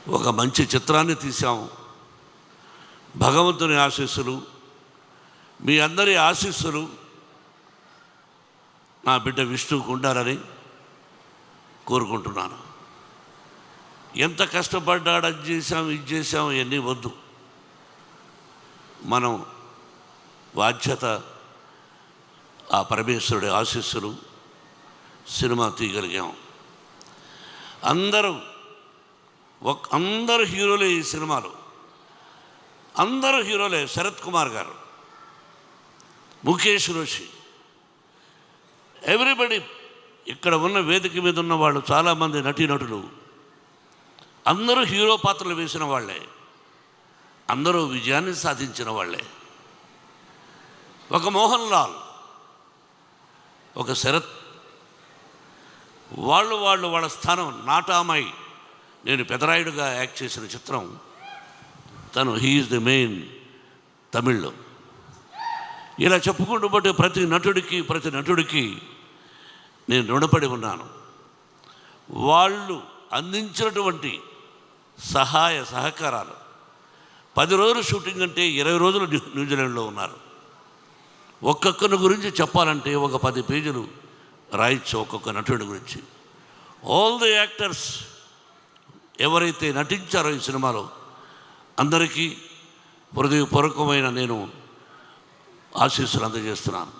ఒక మంచి చిత్రాన్ని తీసాము. భగవంతుని ఆశీస్సులు, మీ అందరి ఆశీస్సులు నా బిడ్డ విష్ణువుకు ఉండాలని కోరుకుంటున్నాను. ఎంత కష్టపడ్డాడు, అది చేశాం, ఇది చేశాం, ఇవన్నీ వద్దు. మనం బాధ్యత ఆ పరమేశ్వరుడి ఆశీస్సులు సినిమా తీయగలిగాం. అందరూ హీరోలే ఈ సినిమాలో, అందరూ హీరోలే. శరత్ కుమార్ గారు, ముఖేష్ రోషి, ఎవ్రీబడి. ఇక్కడ ఉన్న వేదిక మీద ఉన్న వాళ్ళు చాలామంది నటీనటులు అందరూ హీరో పాత్రలు వేసిన వాళ్ళే, అందరూ విజయాన్ని సాధించిన వాళ్ళే. ఒక మోహన్ లాల్, ఒక శరత్, వాళ్ళ స్థానం. నాటామై, నేను పెదరాయుడుగా యాక్ట్ చేసిన చిత్రం తను, హీఈస్ ది మెయిన్ తమిళ్లో. ఇలా చెప్పుకుంటూ బట్టి ప్రతి నటుడికి నేను రుణపడి ఉన్నాను. వాళ్ళు అందించినటువంటి సహాయ సహకారాలు. 10 రోజులు షూటింగ్ అంటే 20 రోజులు న్యూజిలాండ్లో ఉన్నారు. ఒక్కొక్కరి గురించి చెప్పాలంటే ఒక 10 పేజీలు రాయొచ్చు ఒక్కొక్క నటుడి గురించి. ఆల్ ది యాక్టర్స్ ఎవరైతే నటించారో ఈ సినిమాలో అందరికీ హృదయపూర్వకమైన నేను ఆశీస్సులు అందజేస్తున్నాను.